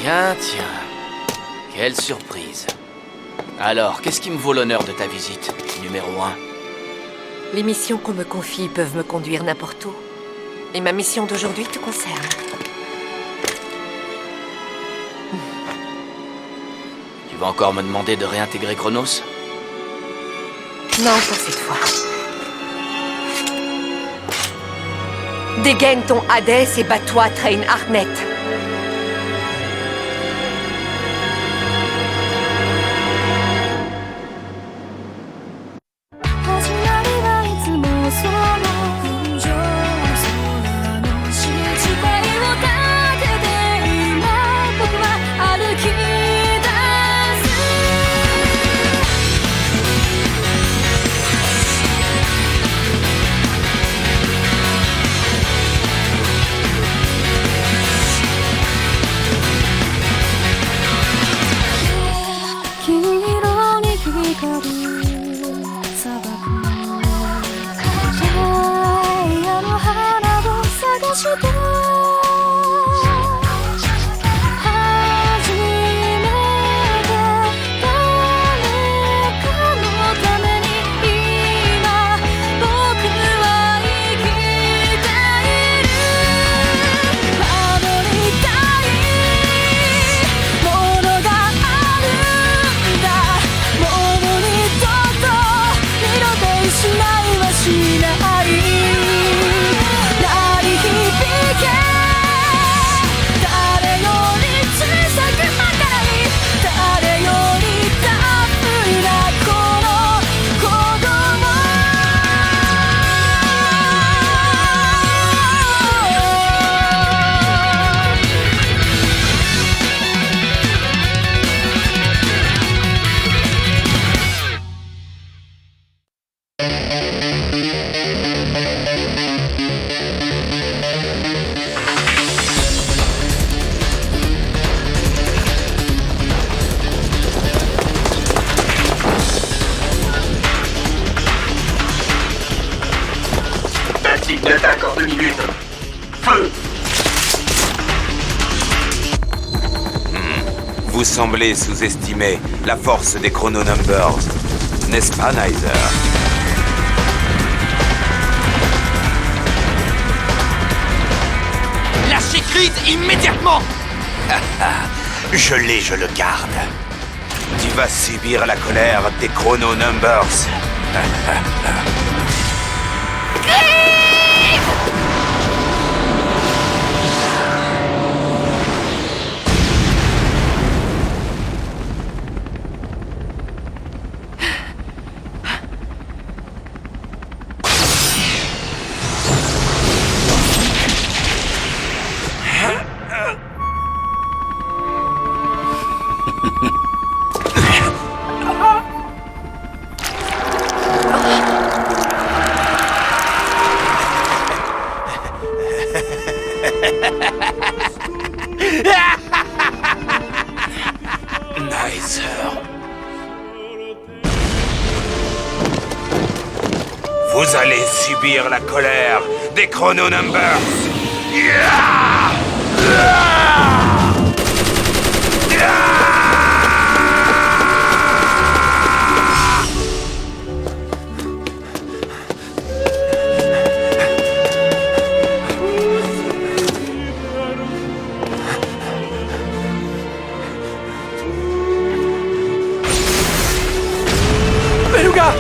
Tiens, tiens. Quelle surprise. Alors, qu'est-ce qui me vaut l'honneur de ta visite, numéro 1? Les missions qu'on me confie peuvent me conduire n'importe où. Et ma mission d'aujourd'hui te concerne. Tu vas encore me demander de réintégrer Chronos? Non, pas cette fois. Dégaine ton Hadès et bats-toi, Train Hartnett. D'attaque en 2 minutes. Feu! Vous semblez sous-estimer la force des Chrono Numbers, n'est-ce pas, Neither? Lâchez Creed immédiatement! Je l'ai, je le garde. Tu vas subir la colère des Chrono Numbers. Vous allez subir la colère des Chrono Numbers. Beluga!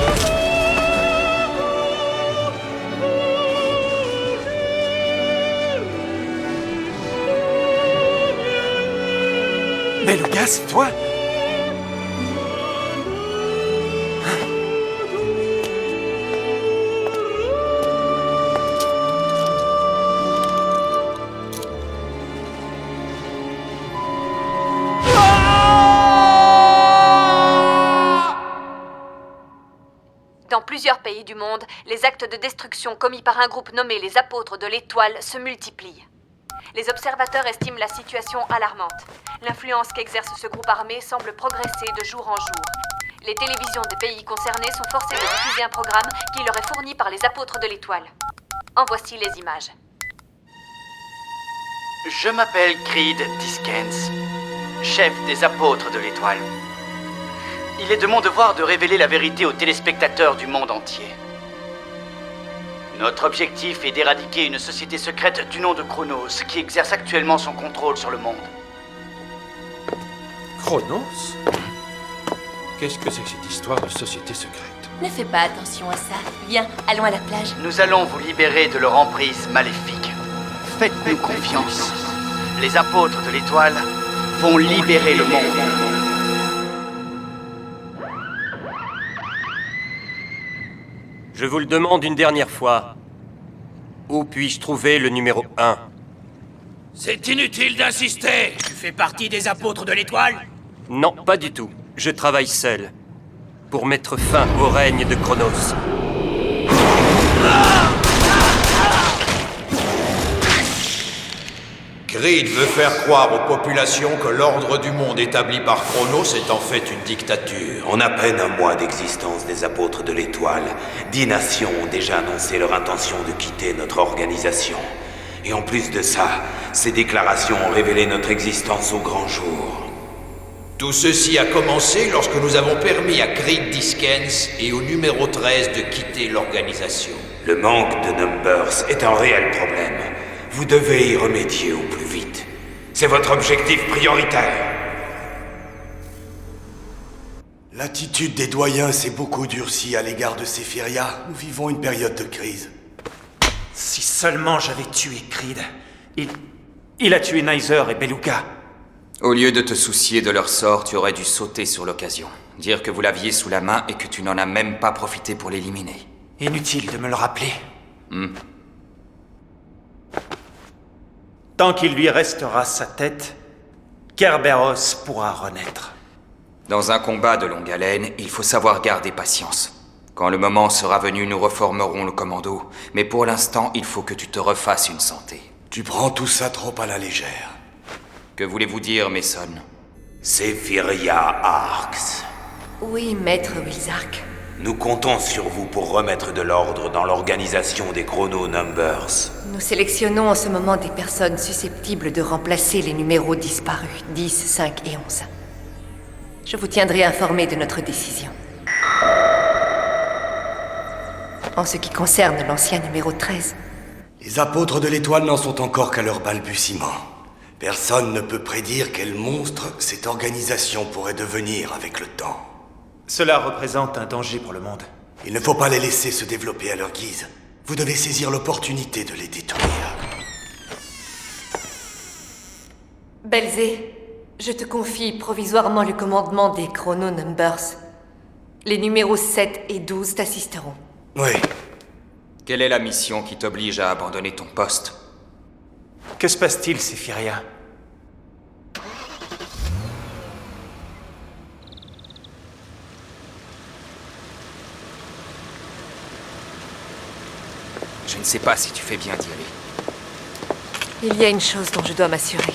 Beluga, c'est toi? Dans plusieurs pays du monde, les actes de destruction commis par un groupe nommé les Apôtres de l'Étoile se multiplient. Les observateurs estiment la situation alarmante. L'influence qu'exerce ce groupe armé semble progresser de jour en jour. Les télévisions des pays concernés sont forcées de diffuser un programme qui leur est fourni par les Apôtres de l'Étoile. En voici les images. Je m'appelle Creed Diskens. chef des apôtres de l'étoile. Il est de mon devoir de révéler la vérité aux téléspectateurs du monde entier. Notre objectif est d'éradiquer une société secrète du nom de Chronos, qui exerce actuellement son contrôle sur le monde. Chronos? Qu'est-ce que c'est que cette histoire de société secrète? Ne fais pas attention à ça. Viens, allons à la plage. Nous allons vous libérer de leur emprise maléfique. Faites-nous confiance. Les apôtres de l'étoile vont libérer le monde. Je vous le demande une dernière fois. Où puis-je trouver le numéro 1? C'est inutile d'insister. Tu fais partie des apôtres de l'étoile? Non, pas du tout. Je travaille seul. Pour mettre fin au règne de Chronos. Creed veut faire croire aux populations que l'ordre du monde établi par Chronos est en fait une dictature. En à peine un mois d'existence des apôtres de l'étoile, 10 nations ont déjà annoncé leur intention de quitter notre organisation. Et en plus de ça, ces déclarations ont révélé notre existence au grand jour. Tout ceci a commencé lorsque nous avons permis à Creed Diskens et au numéro 13 de quitter l'organisation. Le manque de Numbers est un réel problème. Vous devez y remédier au plus vite. C'est votre objectif prioritaire. L'attitude des doyens s'est beaucoup durcie à l'égard de Sephiria. Nous vivons une période de crise. Si seulement j'avais tué Creed. Il a tué Nyzer et Beluga. Au lieu de te soucier de leur sort, tu aurais dû sauter sur l'occasion. Dire que vous l'aviez sous la main et que tu n'en as même pas profité pour l'éliminer. Inutile de me le rappeler. Tant qu'il lui restera sa tête, Kerberos pourra renaître. Dans un combat de longue haleine, il faut savoir garder patience. Quand le moment sera venu, nous reformerons le commando. Mais pour l'instant, il faut que tu te refasses une santé. Tu prends tout ça trop à la légère. Que voulez-vous dire, Mason? Sephiria Arx. Oui, maître Wilzark. Nous comptons sur vous pour remettre de l'ordre dans l'organisation des Chrono Numbers. Nous sélectionnons en ce moment des personnes susceptibles de remplacer les numéros disparus, 10, 5 et 11. Je vous tiendrai informé de notre décision. En ce qui concerne l'ancien numéro 13... Les apôtres de l'étoile n'en sont encore qu'à leur balbutiement. Personne ne peut prédire quel monstre cette organisation pourrait devenir avec le temps. Cela représente un danger pour le monde. Il ne faut pas les laisser se développer à leur guise. Vous devez saisir l'opportunité de les détruire. Belzé, je te confie provisoirement le commandement des Chrono Numbers. Les numéros 7 et 12 t'assisteront. Oui. Quelle est la mission qui t'oblige à abandonner ton poste? Que se passe-t-il, Sephiria? Je ne sais pas si tu fais bien d'y aller. Il y a une chose dont je dois m'assurer.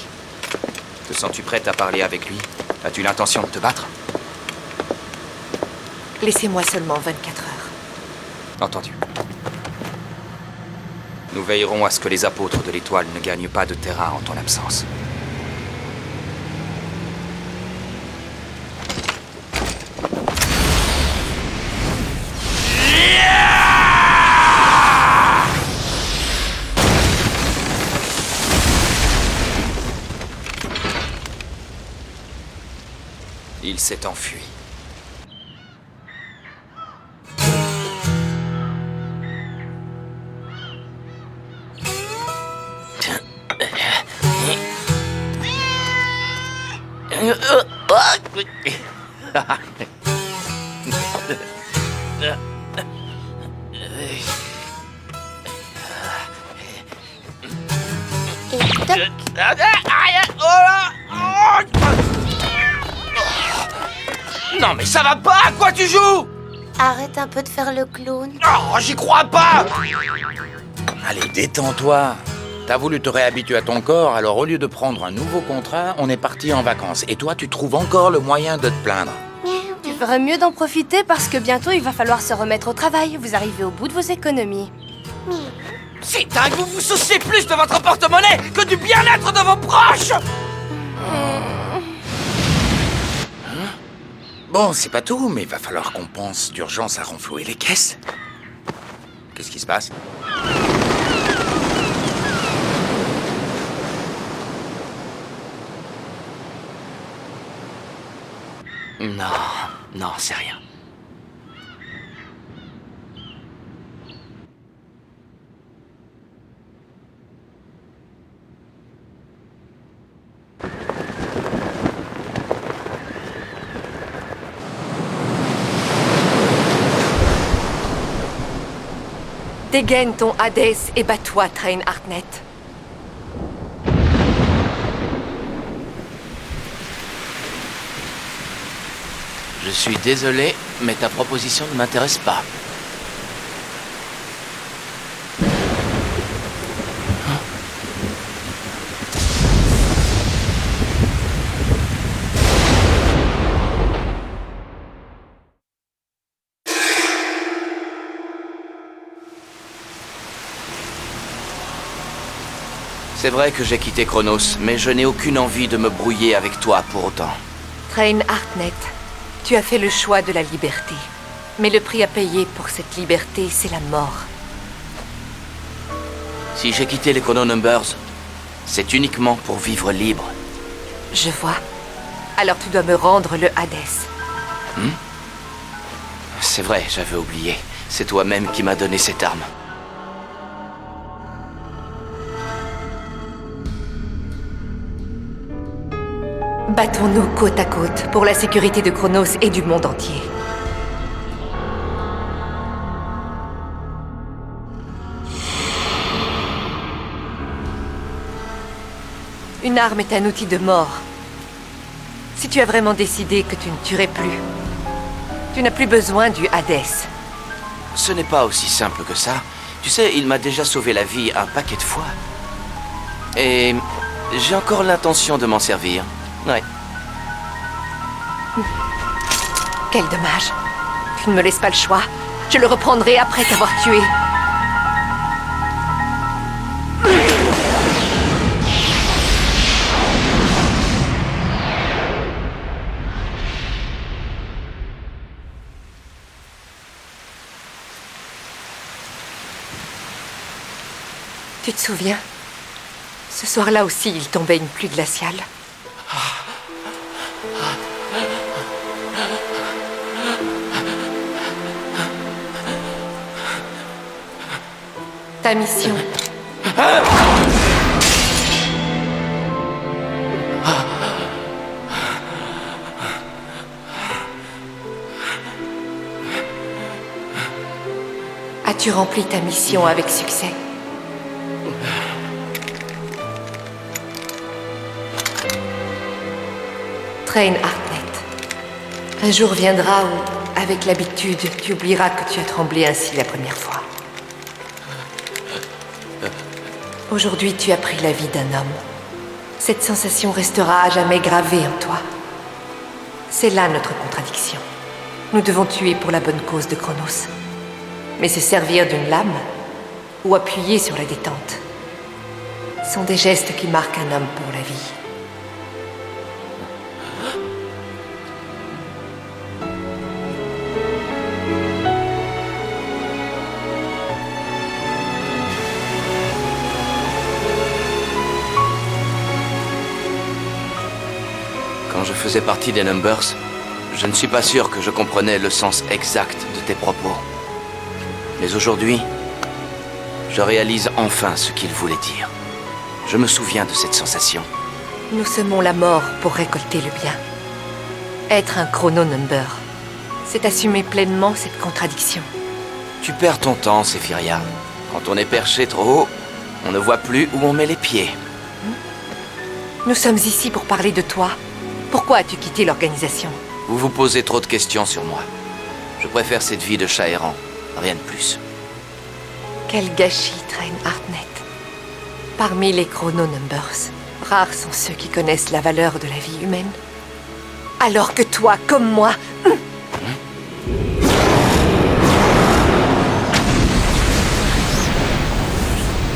Te sens-tu prête à parler avec lui? As-tu l'intention de te battre? Laissez-moi seulement 24 heures. Entendu. Nous veillerons à ce que les apôtres de l'étoile ne gagnent pas de terrain en ton absence. Il s'est enfui. Non mais ça va pas, à quoi tu joues? Arrête un peu de faire le clown. Oh, j'y crois pas. Allez, détends-toi. T'as voulu te réhabituer à ton corps, alors au lieu de prendre un nouveau contrat, on est parti en vacances. Et toi, tu trouves encore le moyen de te plaindre. Tu ferais mieux d'en profiter parce que bientôt il va falloir se remettre au travail. Vous arrivez au bout de vos économies. C'est dingue, vous vous souciez plus de votre porte-monnaie que du bien-être de vos proches. Bon, c'est pas tout, mais il va falloir qu'on pense d'urgence à renflouer les caisses. Qu'est-ce qui se passe? Non, c'est rien. Dégaine ton Hades et bats-toi, Train Hartnett. Je suis désolé, mais ta proposition ne m'intéresse pas. C'est vrai que j'ai quitté Chronos, mais je n'ai aucune envie de me brouiller avec toi pour autant. Train Hartnett, tu as fait le choix de la liberté. Mais le prix à payer pour cette liberté, c'est la mort. Si j'ai quitté les Chrononumbers, c'est uniquement pour vivre libre. Je vois. Alors tu dois me rendre le Hades. C'est vrai, j'avais oublié. C'est toi-même qui m'as donné cette arme. Battons-nous côte à côte pour la sécurité de Chronos et du monde entier. Une arme est un outil de mort. Si tu as vraiment décidé que tu ne tuerais plus, tu n'as plus besoin du Hades. Ce n'est pas aussi simple que ça. Tu sais, il m'a déjà sauvé la vie un paquet de fois. Et j'ai encore l'intention de m'en servir. Ouais. Quel dommage. Tu ne me laisses pas le choix. Je le reprendrai après t'avoir tué. Tu te souviens? Ce soir-là aussi, il tombait une pluie glaciale. Ta mission. As-tu rempli ta mission avec succès? Train Hartnett. Un jour viendra où, avec l'habitude, tu oublieras que tu as tremblé ainsi la première fois. Aujourd'hui, tu as pris la vie d'un homme. Cette sensation restera à jamais gravée en toi. C'est là notre contradiction. Nous devons tuer pour la bonne cause de Chronos. Mais se servir d'une lame ou appuyer sur la détente sont des gestes qui marquent un homme pour la vie. Quand je faisais partie des Numbers, je ne suis pas sûr que je comprenais le sens exact de tes propos. Mais aujourd'hui, je réalise enfin ce qu'ils voulaient dire. Je me souviens de cette sensation. Nous semons la mort pour récolter le bien. Être un chrononumber, c'est assumer pleinement cette contradiction. Tu perds ton temps, Sephiria. Quand on est perché trop haut, on ne voit plus où on met les pieds. Nous sommes ici pour parler de toi. Pourquoi as-tu quitté l'organisation? Vous vous posez trop de questions sur moi. Je préfère cette vie de chat errant, rien de plus. Quel gâchis, Train Hartnett. Parmi les chrononumbers, rares sont ceux qui connaissent la valeur de la vie humaine. Alors que toi, comme moi...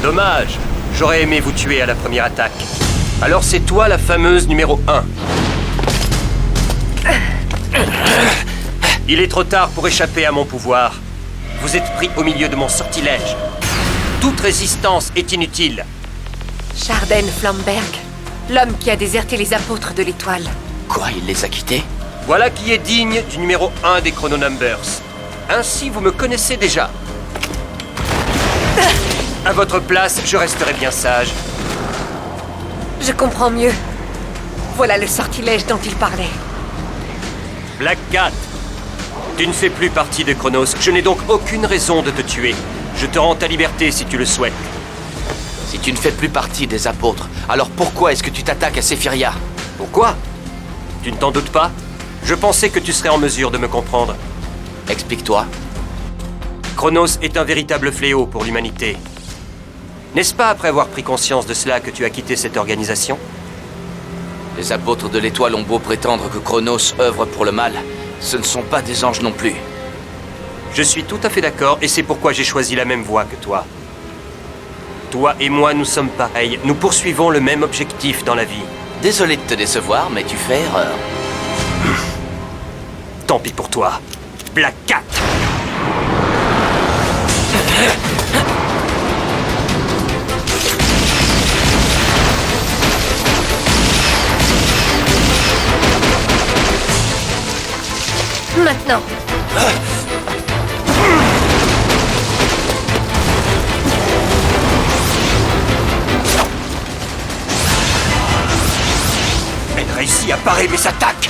Dommage. J'aurais aimé vous tuer à la première attaque. Alors c'est toi la fameuse numéro 1. Il est trop tard pour échapper à mon pouvoir. Vous êtes pris au milieu de mon sortilège. Toute résistance est inutile. Jarden Flamberg, l'homme qui a déserté les apôtres de l'étoile. Quoi, il les a quittés? Voilà qui est digne du numéro 1 des Chrononumbers. Ainsi, vous me connaissez déjà. À votre place, je resterai bien sage. Je comprends mieux. Voilà le sortilège dont il parlait. Black Cat, tu ne fais plus partie de Chronos. Je n'ai donc aucune raison de te tuer. Je te rends ta liberté si tu le souhaites. Si tu ne fais plus partie des apôtres, alors pourquoi est-ce que tu t'attaques à Sephiria? Pourquoi? Tu ne t'en doutes pas? Je pensais que tu serais en mesure de me comprendre. Explique-toi. Chronos est un véritable fléau pour l'humanité. N'est-ce pas après avoir pris conscience de cela que tu as quitté cette organisation? Les apôtres de l'étoile ont beau prétendre que Chronos œuvre pour le mal, ce ne sont pas des anges non plus. Je suis tout à fait d'accord et c'est pourquoi j'ai choisi la même voie que toi. Toi et moi, nous sommes pareils. Nous poursuivons le même objectif dans la vie. Désolé de te décevoir, mais tu fais erreur. Tant pis pour toi, Black Cat. Maintenant. Elle réussit à parer mes attaques.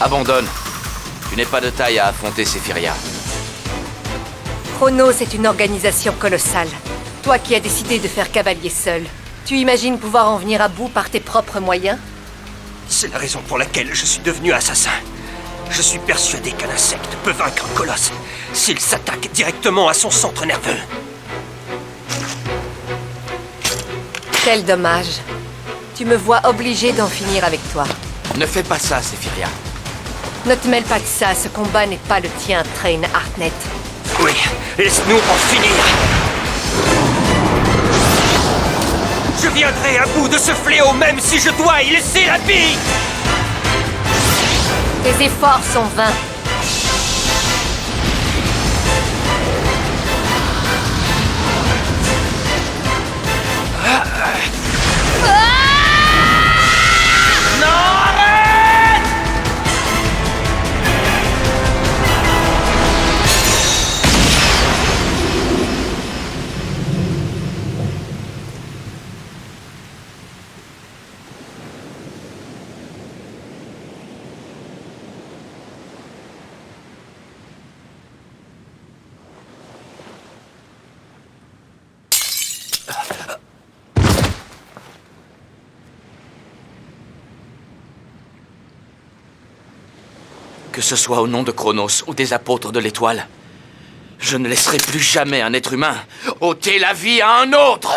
Abandonne. Tu n'es pas de taille à affronter Sephiria. Chronos est une organisation colossale. Toi qui as décidé de faire cavalier seul, tu imagines pouvoir en venir à bout par tes propres moyens? C'est la raison pour laquelle je suis devenu assassin. Je suis persuadé qu'un insecte peut vaincre un colosse s'il s'attaque directement à son centre nerveux. Quel dommage. Tu me vois obligé d'en finir avec toi. Ne fais pas ça, Sephiria. Ne te mêle pas de ça, ce combat n'est pas le tien, Train Hartnett. Oui, laisse-nous en finir. Je viendrai à bout de ce fléau même si je dois y laisser la vie. Tes efforts sont vains. Que ce soit au nom de Chronos ou des apôtres de l'étoile, je ne laisserai plus jamais un être humain ôter la vie à un autre.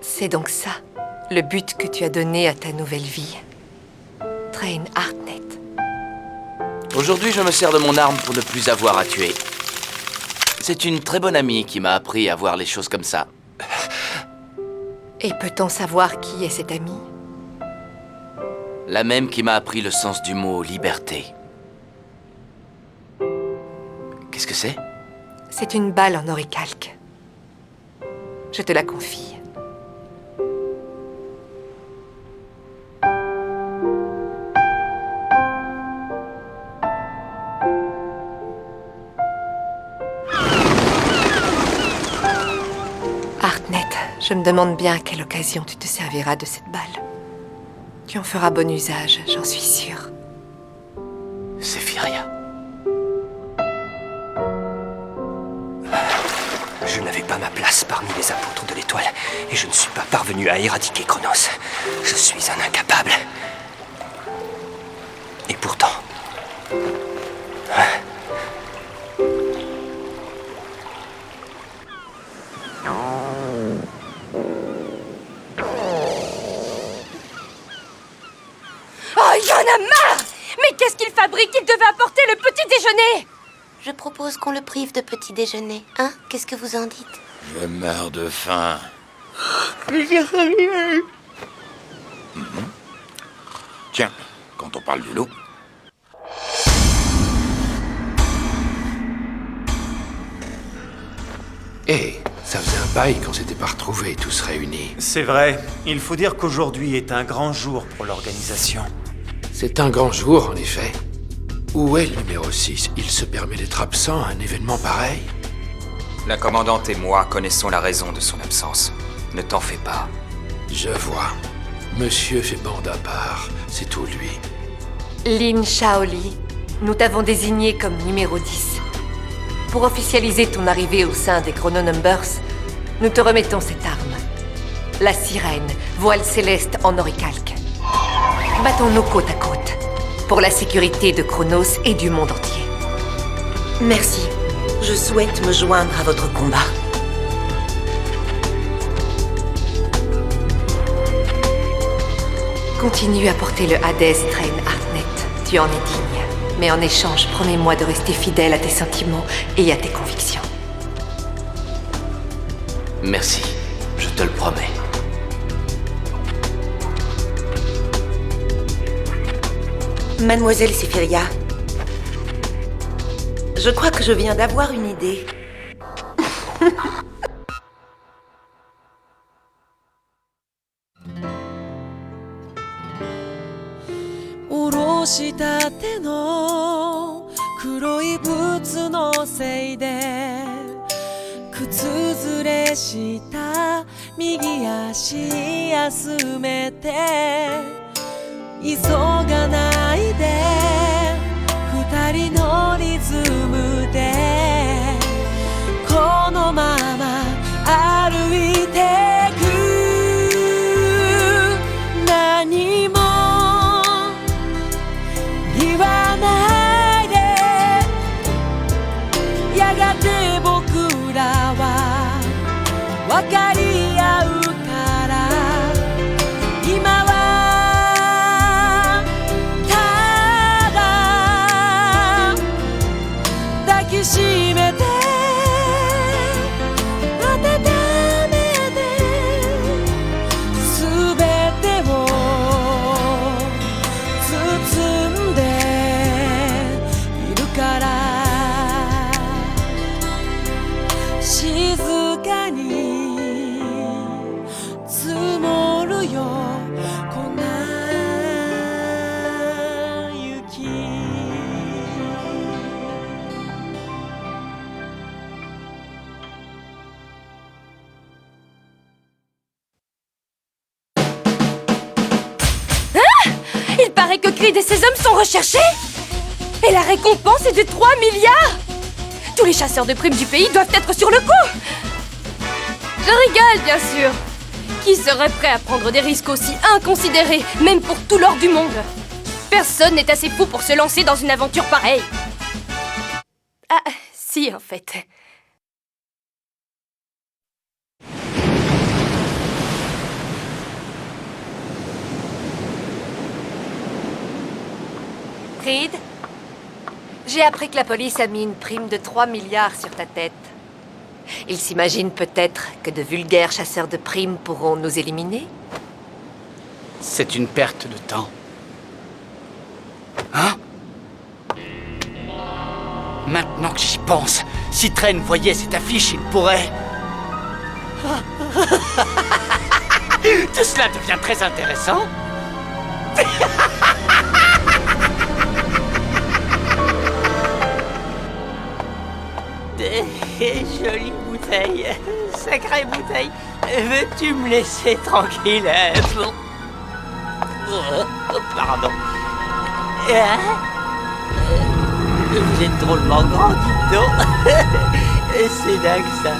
C'est donc ça, le but que tu as donné à ta nouvelle vie. Train Hartnett. Aujourd'hui, je me sers de mon arme pour ne plus avoir à tuer. C'est une très bonne amie qui m'a appris à voir les choses comme ça. Et peut-on savoir qui est cette amie? La même qui m'a appris le sens du mot liberté. Qu'est-ce que c'est? C'est une balle en oricalque. Je te la confie. Hartnett, je me demande bien à quelle occasion tu te serviras de cette balle. Tu en feras bon usage, j'en suis sûre. Sephiria. Je n'avais pas ma place parmi les apôtres de l'étoile, et je ne suis pas parvenu à éradiquer Chronos. Je suis un incapable. Et pourtant, a marre! Mais qu'est-ce qu'il fabrique? Il devait apporter le petit déjeuner! Je propose qu'on le prive de petit déjeuner. Hein? Qu'est-ce que vous en dites? Je meurs de faim. Tiens, quand on parle du loup... Ça faisait un bail qu'on s'était pas retrouvés tous réunis. C'est vrai. Il faut dire qu'aujourd'hui est un grand jour pour l'organisation. C'est un grand jour, en effet. Où est le numéro 6? Il se permet d'être absent à un événement pareil? La commandante et moi connaissons la raison de son absence. Ne t'en fais pas. Je vois. Monsieur fait bande à part. C'est tout lui. Lin Shaoli, nous t'avons désigné comme numéro 10. Pour officialiser ton arrivée au sein des Chrononumbers, nous te remettons cette arme. La sirène, voile céleste en oricalque. Battons-nous côte à côte, pour la sécurité de Chronos et du monde entier. Merci. Je souhaite me joindre à votre combat. Continue à porter le Hades Train Heartnet. Tu en es digne. Mais en échange, promets-moi de rester fidèle à tes sentiments et à tes convictions. Merci, je te le promets. Mademoiselle Sephiria, je crois que je viens d'avoir une idée. Que Creed et ses hommes sont recherchés? Et la récompense est de 3 milliards! Tous les chasseurs de primes du pays doivent être sur le coup! Je rigole, bien sûr! Qui serait prêt à prendre des risques aussi inconsidérés, même pour tout l'or du monde? Personne n'est assez fou pour se lancer dans une aventure pareille! Ah, si, en fait. Creed, j'ai appris que la police a mis une prime de 3 milliards sur ta tête. Ils s'imaginent peut-être que de vulgaires chasseurs de primes pourront nous éliminer? C'est une perte de temps. Hein? Maintenant que j'y pense, si Tren voyait cette affiche, il pourrait... Tout cela devient très intéressant. Jolie bouteille, sacrée bouteille. Veux-tu me laisser tranquille? Pardon. Vous êtes drôlement grand, dites donc. C'est dingue, ça.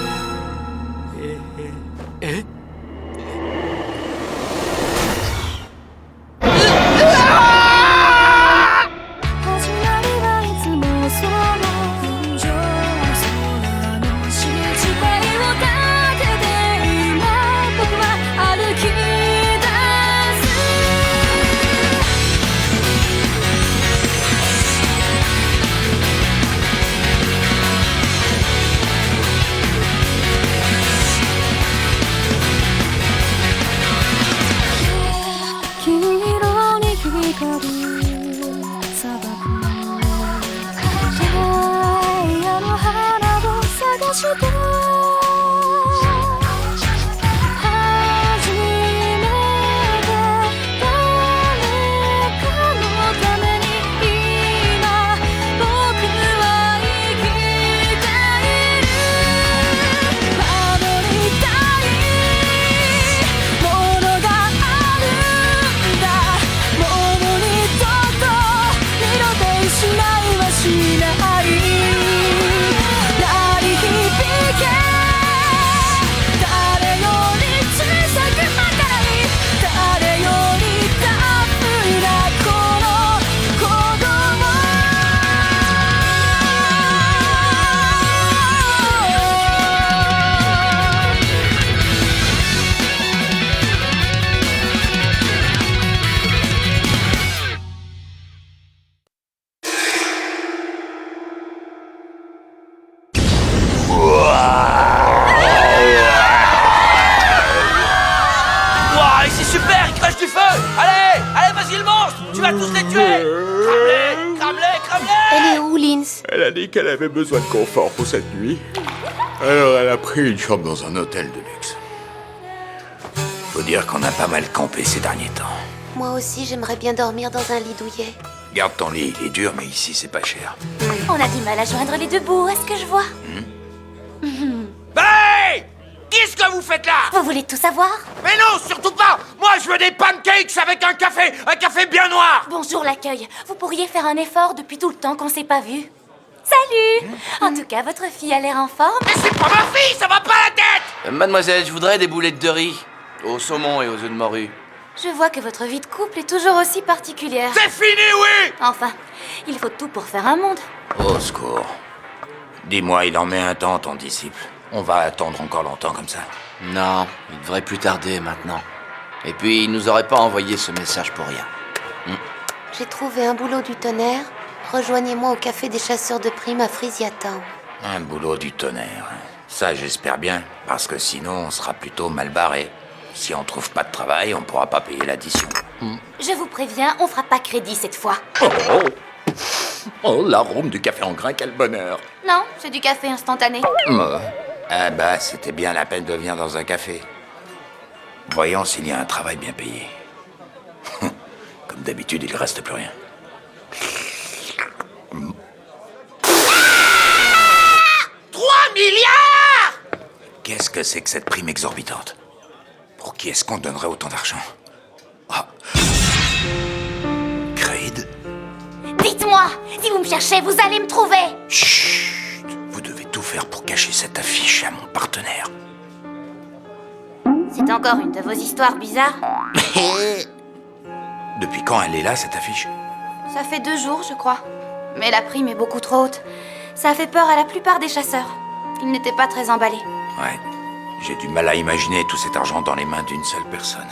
Dickens? Elle a dit qu'elle avait besoin de confort pour cette nuit. Alors elle a pris une chambre dans un hôtel de luxe. Faut dire qu'on a pas mal campé ces derniers temps. Moi aussi, j'aimerais bien dormir dans un lit douillet. Garde ton lit, il est dur, mais ici c'est pas cher. On a du mal à joindre les deux bouts, est-ce que je vois? Hey! Qu'est-ce que vous faites là? Vous voulez tout savoir? Mais non, surtout pas! Moi, je veux des pancakes avec un café bien noir! Bonjour l'accueil. Vous pourriez faire un effort depuis tout le temps qu'on s'est pas vu. Salut! En tout cas, votre fille a l'air en forme. Mais c'est pas ma fille, ça va pas la tête! Mademoiselle, je voudrais des boulettes de riz, au saumon et aux œufs de morue. Je vois que votre vie de couple est toujours aussi particulière. C'est fini, oui! Enfin, il faut tout pour faire un monde. Au secours. Dis-moi, il en met un temps, ton disciple. On va attendre encore longtemps comme ça. Non, il devrait plus tarder maintenant. Et puis, il nous aurait pas envoyé ce message pour rien. J'ai trouvé un boulot du tonnerre. Rejoignez-moi au café des chasseurs de primes à Frisia Town. Un boulot du tonnerre. Ça, j'espère bien, parce que sinon, on sera plutôt mal barré. Si on trouve pas de travail, on pourra pas payer l'addition. Je vous préviens, on fera pas crédit cette fois. Oh, l'arôme du café en grain, quel bonheur. Non, c'est du café instantané. Ah bah, c'était bien la peine de venir dans un café. Voyons s'il y a un travail bien payé. Comme d'habitude, il reste plus rien. 3 milliards! Qu'est-ce que c'est que cette prime exorbitante? Pour qui est-ce qu'on donnerait autant d'argent? Creed? Dites-moi, si vous me cherchez, vous allez me trouver. Chut! Vous devez tout faire pour cacher cette affiche à mon partenaire. C'est encore une de vos histoires bizarres? Depuis quand elle est là, cette affiche? Ça fait 2 jours, je crois. Mais la prime est beaucoup trop haute. Ça a fait peur à la plupart des chasseurs. Ils n'étaient pas très emballés. Ouais. J'ai du mal à imaginer tout cet argent dans les mains d'une seule personne.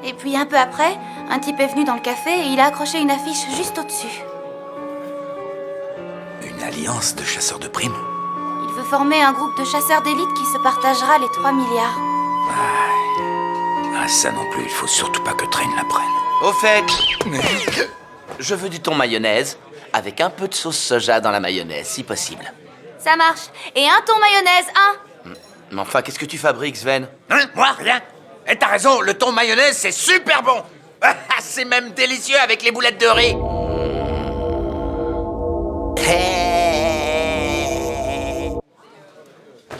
Et puis un peu après, un type est venu dans le café et il a accroché une affiche juste au-dessus. Une alliance de chasseurs de primes? Il veut former un groupe de chasseurs d'élite qui se partagera les 3 milliards. Ah, ça non plus, il faut surtout pas que Train l'apprenne. Au fait, je veux du thon mayonnaise, avec un peu de sauce soja dans la mayonnaise, si possible. Ça marche. Et un thon mayonnaise, Mais enfin, qu'est-ce que tu fabriques, Sven? Hein? Moi, rien. Et t'as raison, le thon mayonnaise, c'est super bon. C'est même délicieux avec les boulettes de riz.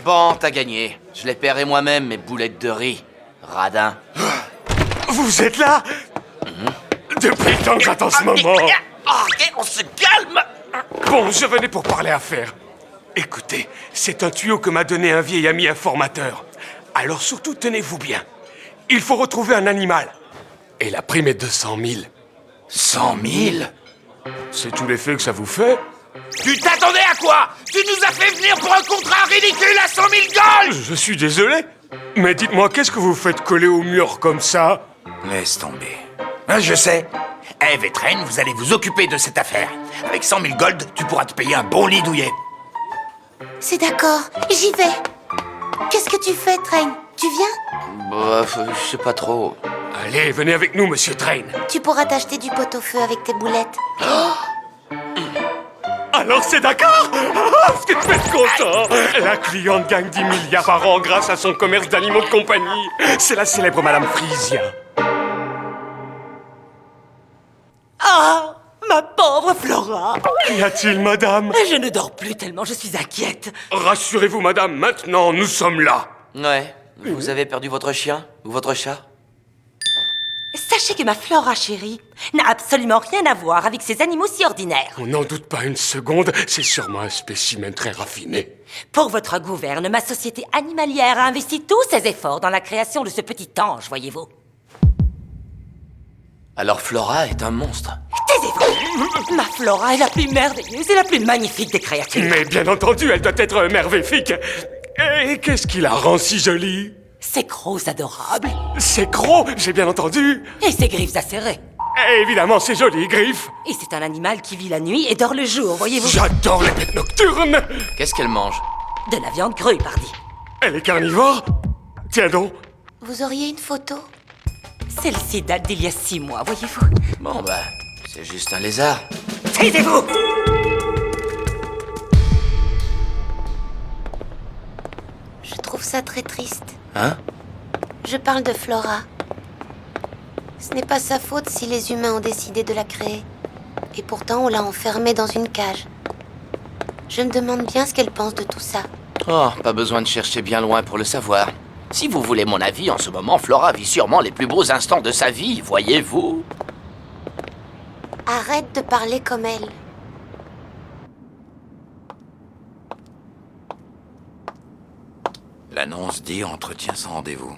Bon, t'as gagné. Je les paierai moi-même, mes boulettes de riz. Radin. Vous êtes là? Depuis le temps que j'attends ce moment. On se calme. Bon, je venais pour parler affaires. Écoutez, c'est un tuyau que m'a donné un vieil ami informateur. Alors surtout, tenez-vous bien. Il faut retrouver un animal. Et la prime est de 100 000. 100 000? C'est tout l'effet que ça vous fait? Tu t'attendais à quoi? Tu nous as fait venir pour un contrat ridicule à 100 000 gold! Je suis désolé. Mais dites-moi, qu'est-ce que vous faites coller au mur comme ça? Laisse tomber. Je sais. Eve et Train, vous allez vous occuper de cette affaire. Avec 100 000 gold, tu pourras te payer un bon lit douillet. C'est d'accord, j'y vais. Qu'est-ce que tu fais, Train? Tu viens? Bof, je sais pas trop. Allez, venez avec nous, monsieur Train. Tu pourras t'acheter du pot-au-feu avec tes boulettes. Alors c'est d'accord? Est-ce que tu es content? La cliente gagne 10 milliards par an grâce à son commerce d'animaux de compagnie. C'est la célèbre Madame Frisia. Ah, ma pauvre Flora! Qu'y a-t-il, madame? Je ne dors plus tellement je suis inquiète. Rassurez-vous, madame, maintenant nous sommes là. Ouais. Vous avez perdu votre chien? Ou votre chat? Sachez que ma Flora chérie n'a absolument rien à voir avec ces animaux si ordinaires. On n'en doute pas une seconde, c'est sûrement un spécimen très raffiné. Pour votre gouverne, ma société animalière a investi tous ses efforts dans la création de ce petit ange, voyez-vous. Alors Flora est un monstre. Taisez-vous! Ma Flora est la plus merveilleuse et la plus magnifique des créatures. Mais bien entendu, elle doit être merveillifique. Et qu'est-ce qui la rend si jolie? Ses crocs adorables. Ses crocs, j'ai bien entendu. Et ses griffes acérées. Évidemment, c'est joli, griffes. Et c'est un animal qui vit la nuit et dort le jour, voyez-vous. J'adore les bêtes nocturnes. Qu'est-ce qu'elle mange? De la viande crue, pardi. Elle est carnivore? Tiens donc. Vous auriez une photo? Celle-ci date d'il y a 6 mois, voyez-vous. Bon bah, c'est juste un lézard. Taisez-vous! ça très triste. Hein? Je parle de Flora. Ce n'est pas sa faute si les humains ont décidé de la créer. Et pourtant, on l'a enfermée dans une cage. Je me demande bien ce qu'elle pense de tout ça. Oh, pas besoin de chercher bien loin pour le savoir. Si vous voulez mon avis, en ce moment, Flora vit sûrement les plus beaux instants de sa vie, voyez-vous? Arrête de parler comme elle. L'annonce dit entretien sans rendez-vous.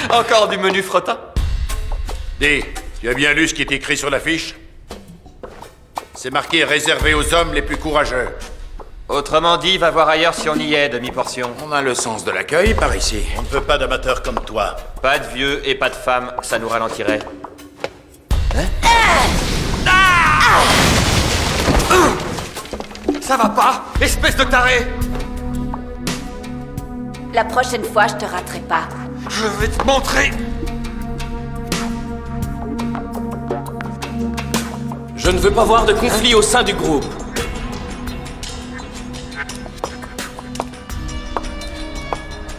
Encore du menu frottin? Dis, tu as bien lu ce qui est écrit sur l'affiche? C'est marqué réservé aux hommes les plus courageux. Autrement dit, va voir ailleurs si on y est, demi-portion. On a le sens de l'accueil par ici. On ne veut pas d'amateurs comme toi. Pas de vieux et pas de femmes, ça nous ralentirait. Ça va pas, espèce de taré! La prochaine fois, je te raterai pas. Je vais te montrer! Je ne veux pas voir de conflit au sein du groupe.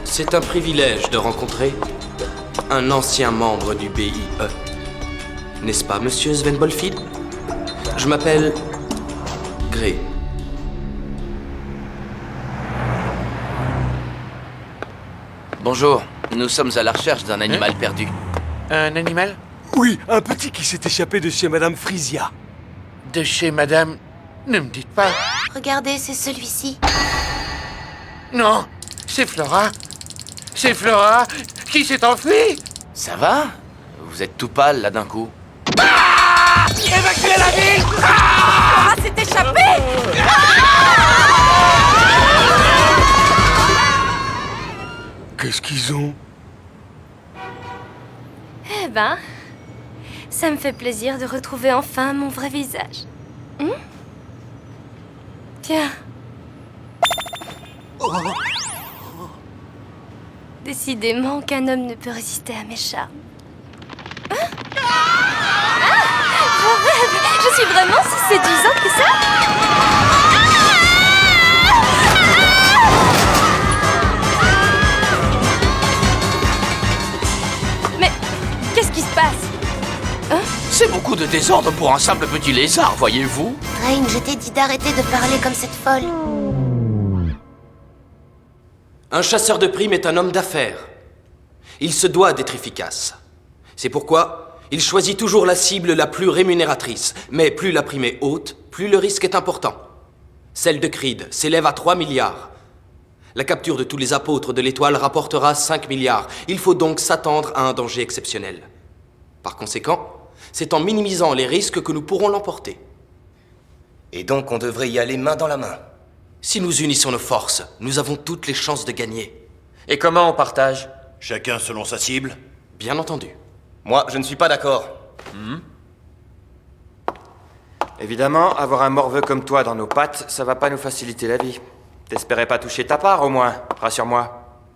C'est un privilège de rencontrer un ancien membre du BIE. N'est-ce pas, monsieur Sven Bolfield? Je m'appelle Grey. Bonjour, nous sommes à la recherche d'un animal perdu. Un animal? Oui, un petit qui s'est échappé de chez Madame Frisia. De chez Madame... Ne me dites pas... Regardez, c'est celui-ci. Non, c'est Flora. C'est Flora qui s'est enfuie. Ça va? Vous êtes tout pâle, là, d'un coup. Évacuez la ville! Flora s'est échappée! Qu'est-ce qu'ils ont? Eh ben, ça me fait plaisir de retrouver enfin mon vrai visage. Tiens. Décidément qu'un homme ne peut résister à mes charmes. Je rêve! Je suis vraiment si séduisante que ça? Mais qu'est-ce qui se passe? C'est beaucoup de désordre pour un simple petit lézard, voyez-vous? Rain, je t'ai dit d'arrêter de parler comme cette folle. Un chasseur de primes est un homme d'affaires. Il se doit d'être efficace. C'est pourquoi il choisit toujours la cible la plus rémunératrice. Mais plus la prime est haute, plus le risque est important. Celle de Creed s'élève à 3 milliards. La capture de tous les apôtres de l'étoile rapportera 5 milliards. Il faut donc s'attendre à un danger exceptionnel. Par conséquent, c'est en minimisant les risques que nous pourrons l'emporter. Et donc on devrait y aller main dans la main. Si nous unissons nos forces, nous avons toutes les chances de gagner. Et comment on partage? Chacun selon sa cible? Bien entendu. Moi, je ne suis pas d'accord. Évidemment, avoir un morveux comme toi dans nos pattes, ça va pas nous faciliter la vie. T'espérais pas toucher ta part, au moins, rassure-moi.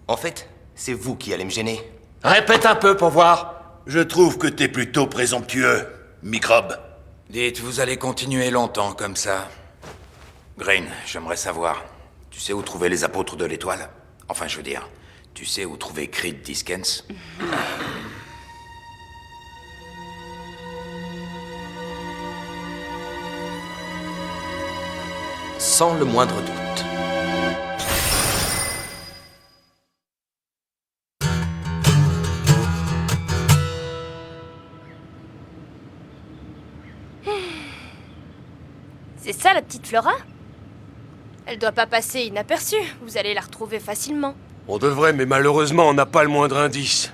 En fait, c'est vous qui allez me gêner. Répète un peu pour voir. Je trouve que t'es plutôt présomptueux, microbe. Dites, vous allez continuer longtemps comme ça. Green, j'aimerais savoir, tu sais où trouver les apôtres de l'étoile? Enfin, je veux dire, tu sais où trouver Creed Diskens? Sans le moindre doute. C'est ça la petite Flora? Elle doit pas passer inaperçue. Vous allez la retrouver facilement. On devrait, mais malheureusement, on n'a pas le moindre indice.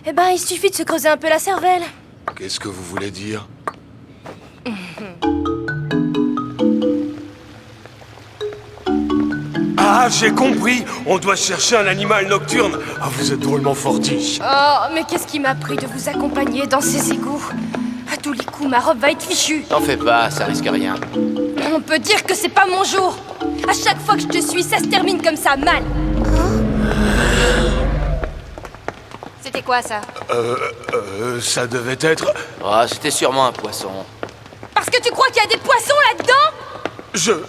Eh ben, il suffit de se creuser un peu la cervelle. Qu'est-ce que vous voulez dire? Ah, j'ai compris. On doit chercher un animal nocturne. Ah, vous êtes drôlement fortiche. Oh, mais qu'est-ce qui m'a pris de vous accompagner dans ces égouts? À tous les coups, ma robe va être fichue. T'en fais pas, ça risque rien. On peut dire que c'est pas mon jour. À chaque fois que je te suis, ça se termine comme ça, mal. C'était quoi, ça? Ça devait être... Ah, c'était sûrement un poisson. Parce que tu crois qu'il y a des poissons là-dedans?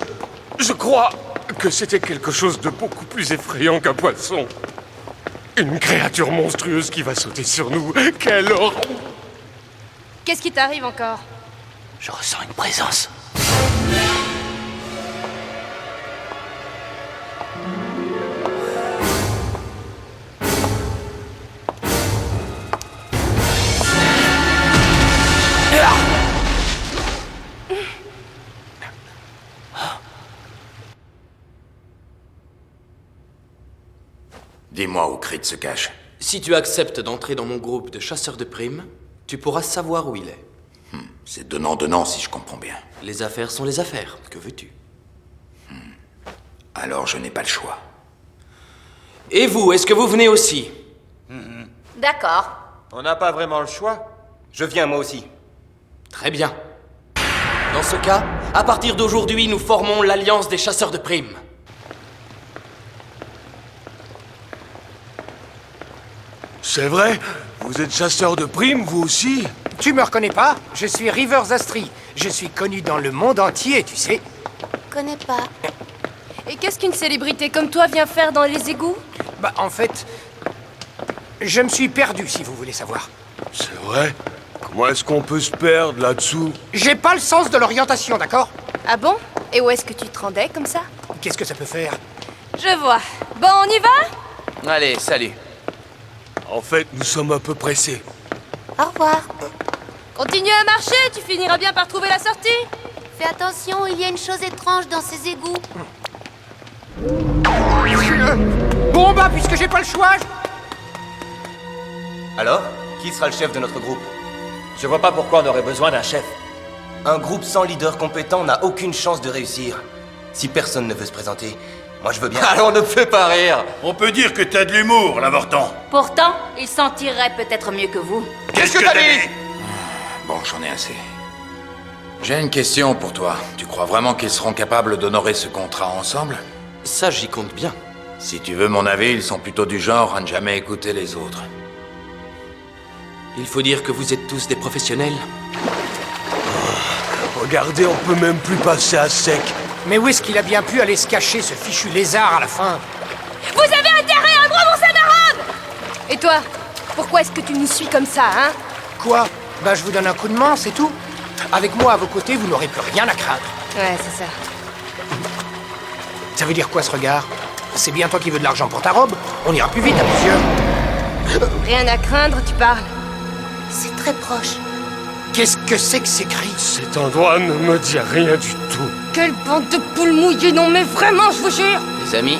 Je crois que c'était quelque chose de beaucoup plus effrayant qu'un poisson. Une créature monstrueuse qui va sauter sur nous. Quelle horreur! Qu'est-ce qui t'arrive encore? Je ressens une présence. Dis-moi où Creed se cache. Si tu acceptes d'entrer dans mon groupe de chasseurs de primes, tu pourras savoir où il est. C'est donnant-donnant si je comprends bien. Les affaires sont les affaires, que veux-tu? Alors je n'ai pas le choix. Et vous, est-ce que vous venez aussi? D'accord. On n'a pas vraiment le choix. Je viens moi aussi. Très bien. Dans ce cas, à partir d'aujourd'hui, nous formons l'Alliance des chasseurs de primes. C'est vrai? Vous êtes chasseur de primes, vous aussi? Tu me reconnais pas? Je suis Rivers Astri. Je suis connu dans le monde entier, tu sais. Connais pas. Et qu'est-ce qu'une célébrité comme toi vient faire dans les égouts? Bah, en fait, je me suis perdu, si vous voulez savoir. C'est vrai? Comment est-ce qu'on peut se perdre là-dessous? J'ai pas le sens de l'orientation, d'accord? Ah bon? Et où est-ce que tu te rendais comme ça? Qu'est-ce que ça peut faire? Je vois. Bon, on y va? Allez, salut. En fait, nous sommes un peu pressés. Au revoir. Continue à marcher, tu finiras bien par trouver la sortie. Fais attention, il y a une chose étrange dans ces égouts. Bon bah, puisque j'ai pas le choix... Alors, qui sera le chef de notre groupe? Je vois pas pourquoi on aurait besoin d'un chef. Un groupe sans leader compétent n'a aucune chance de réussir. Si personne ne veut se présenter, moi je veux bien... Alors ne me fais pas rire. On peut dire que t'as de l'humour, l'avorton. Pourtant, il s'en tirerait peut-être mieux que vous. Qu'est-ce que t'as dit? Bon, j'en ai assez. J'ai une question pour toi. Tu crois vraiment qu'ils seront capables d'honorer ce contrat ensemble? Ça, j'y compte bien. Si tu veux mon avis, ils sont plutôt du genre à ne jamais écouter les autres. Il faut dire que vous êtes tous des professionnels. Regardez, on peut même plus passer à sec. Mais où est-ce qu'il a bien pu aller se cacher, ce fichu lézard, à la fin? Vous avez intérêt à moi, mon camarade! Et toi? Pourquoi est-ce que tu nous suis comme ça, hein? Quoi? Bah, je vous donne un coup de main, c'est tout. Avec moi à vos côtés, vous n'aurez plus rien à craindre. Ouais, c'est ça. Ça veut dire quoi, ce regard? C'est bien toi qui veux de l'argent pour ta robe? On ira plus vite à plusieurs. Rien à craindre, tu parles. C'est très proche. Qu'est-ce que c'est que ces cris? Cet endroit ne me dit rien du tout. Quelle bande de poules mouillées, non mais vraiment, je vous jure! Les amis,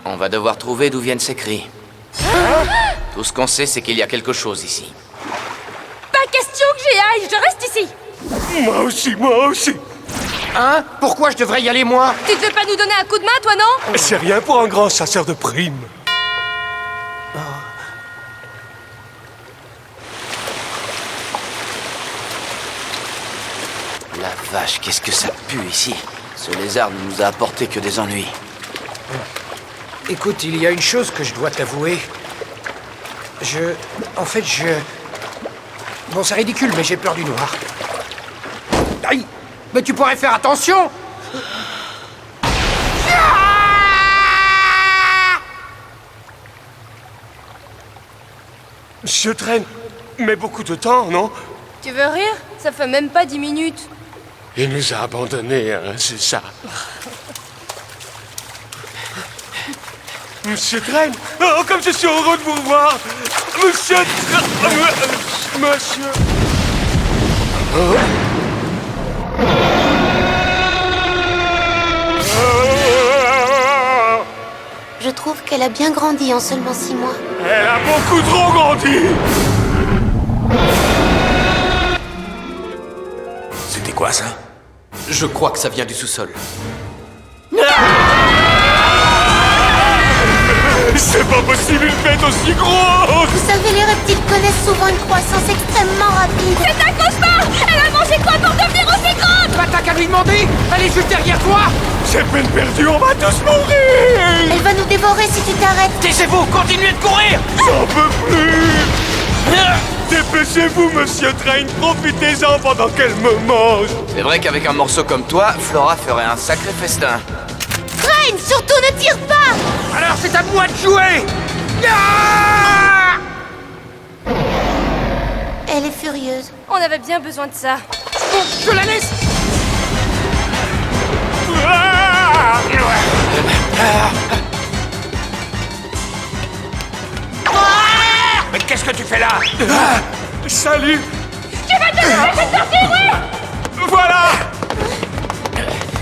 on va devoir trouver d'où viennent ces cris. Tout ce qu'on sait, c'est qu'il y a quelque chose ici. Pas question que j'y aille, je reste ici! Moi aussi, moi aussi! Hein? Pourquoi je devrais y aller, moi? Tu te veux pas nous donner un coup de main, toi, non? C'est rien pour un grand chasseur de primes. La vache, qu'est-ce que ça pue ici? Ce lézard ne nous a apporté que des ennuis. Écoute, il y a une chose que je dois t'avouer. En fait, Bon, c'est ridicule, mais j'ai peur du noir. Aïe! Mais tu pourrais faire attention! Je traîne, mais beaucoup de temps, non? Tu veux rire? Ça fait même pas 10 minutes. Il nous a abandonnés, hein, c'est ça. Monsieur Train! Oh, comme je suis heureux de vous voir! Monsieur Monsieur... Oh. Je trouve qu'elle a bien grandi en seulement 6 mois. Elle a beaucoup trop grandi! C'était quoi, ça? Je crois que ça vient du sous-sol. C'est pas possible, une bête aussi grosse! Vous savez, les reptiles connaissent souvent une croissance extrêmement rapide. C'est un cauchemar! Elle a mangé quoi pour devenir aussi grande? Bah t'as qu'à lui demander. Elle est juste derrière toi. C'est peine perdue, on va tous mourir. Elle va nous dévorer si tu t'arrêtes. Taisez-vous, continuez de courir. J'en peux plus. Dépêchez-vous, monsieur Train, profitez-en pendant qu'elle me mange. C'est vrai qu'avec un morceau comme toi, Flora ferait un sacré festin. Train, surtout ne tire pas. Alors c'est à moi de jouer. Elle est furieuse. On avait bien besoin de ça. Bon, je la laisse. Mais qu'est-ce que tu fais là? Salut. Tu vas te laisser sortir, oui. Voilà.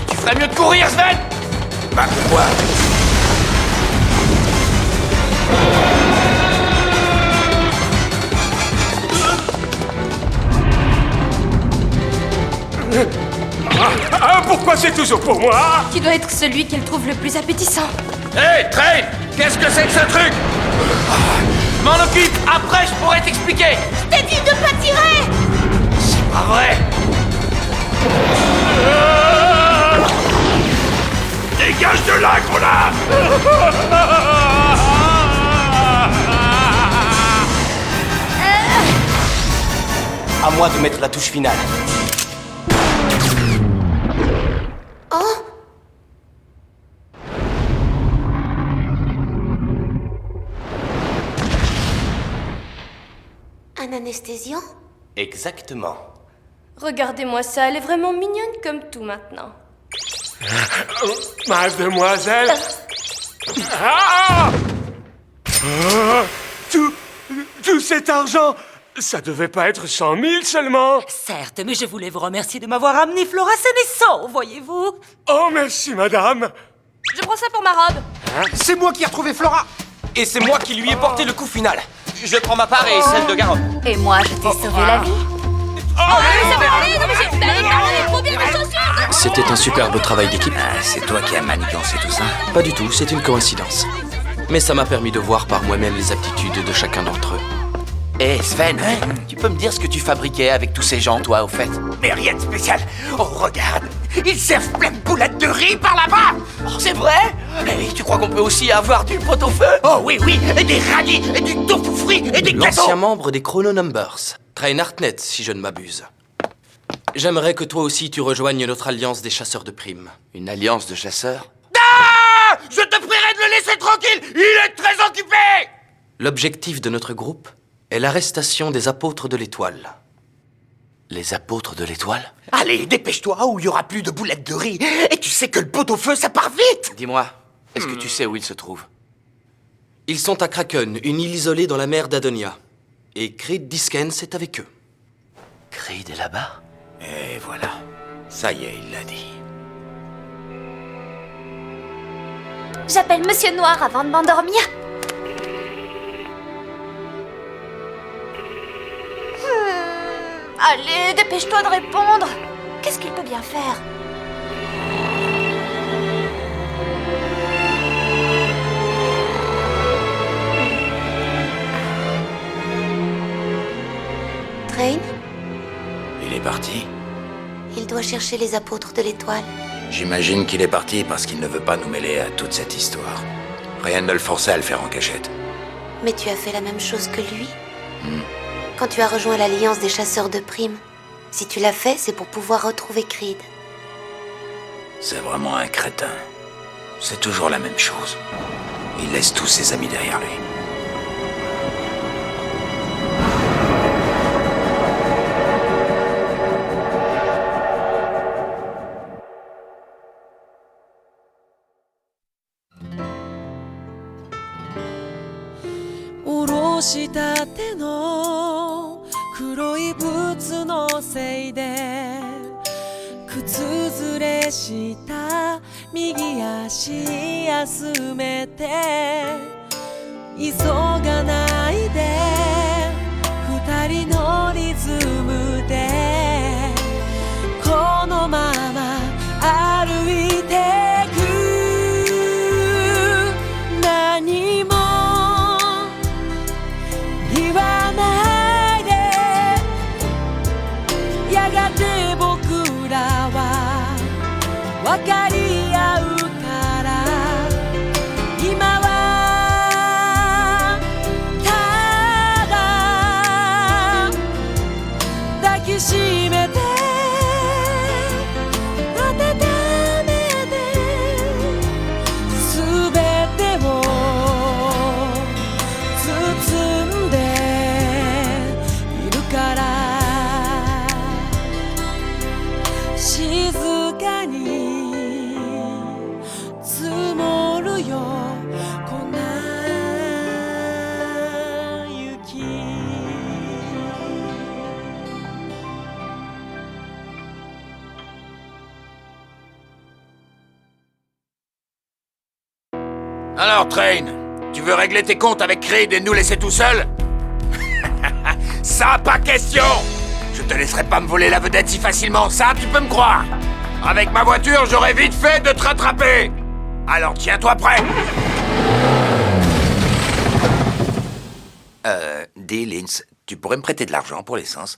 Tu ferais mieux de courir, Sven. Bah quoi? Pourquoi c'est toujours pour moi? Tu dois être celui qu'elle trouve le plus appétissant. Hé, Train, qu'est-ce que c'est que ce truc? Je m'en occupe, après je pourrais t'expliquer. Je t'ai dit de pas tirer. C'est pas vrai. Dégage de là, grenade! À moi de mettre la touche finale. Oh. Un anesthésiant? Exactement. Regardez-moi ça, elle est vraiment mignonne comme tout maintenant. Mademoiselle. Ah! Tout cet argent, ça devait pas être 100 000 seulement. Certes, mais je voulais vous remercier de m'avoir amené Flora saine et sauf, voyez-vous. Oh, merci, madame. Je prends ça pour ma robe. C'est moi qui ai retrouvé Flora. Et c'est moi qui lui ai porté le coup final. Je prends ma part et celle de Garon. Et moi, je t'ai sauvé la vie. C'était un superbe travail d'équipe. C'est toi qui as manigancé tout ça? Pas du tout, c'est une coïncidence. Mais ça m'a permis de voir par moi-même les aptitudes de chacun d'entre eux. Hé, Sven, tu peux me dire ce que tu fabriquais avec tous ces gens, toi, au fait? Mais rien de spécial. Oh, regarde, ils servent plein de boulettes de riz par là-bas. Oh, c'est vrai? Et tu crois qu'on peut aussi avoir du pot-au-feu? Oh oui, oui, et des radis, et du tofu frit, et des gâteaux. L'ancien membre des Chrono Numbers, Train Hartnett, si je ne m'abuse. J'aimerais que toi aussi tu rejoignes notre alliance des chasseurs de primes. Une alliance de chasseurs? Ah! Je te prierai de le laisser tranquille. Il est très occupé. L'objectif de notre groupe est l'arrestation des apôtres de l'étoile. Les apôtres de l'étoile? Allez, dépêche-toi ou il y aura plus de boulettes de riz. Et tu sais que le pot-au-feu, ça part vite. Dis-moi, est-ce que tu sais où ils se trouvent? Ils sont à Kraken, une île isolée dans la mer d'Adonia. Et Creed Diskens est avec eux. Creed est là-bas? Et voilà. Ça y est, il l'a dit. J'appelle Monsieur Noir avant de m'endormir. Allez, dépêche-toi de répondre. Qu'est-ce qu'il peut bien faire? Train? Il est parti. Il doit chercher les apôtres de l'étoile. J'imagine qu'il est parti parce qu'il ne veut pas nous mêler à toute cette histoire. Rien ne le forçait à le faire en cachette. Mais tu as fait la même chose que lui. Quand tu as rejoint l'Alliance des chasseurs de primes. Si tu l'as fait, c'est pour pouvoir retrouver Creed. C'est vraiment un crétin. C'est toujours la même chose. Il laisse tous ses amis derrière lui.したての黒いブーツのせいで靴ずれした右足休めて急がないで二人のリズムでこのまま歩いてく何も言わないで分かり合うから今はただ抱きしめて温めて全てを包んでいるから静かに積もるよ粉雪Alors, Train, tu veux régler tes comptes avec Creed et nous laisser tout seuls? Ça, pas question! Je te laisserai pas me voler la vedette si facilement, ça, tu peux me croire! Avec ma voiture, j'aurais vite fait de te rattraper! Alors, tiens-toi prêt! Dis, Linz, tu pourrais me prêter de l'argent pour l'essence?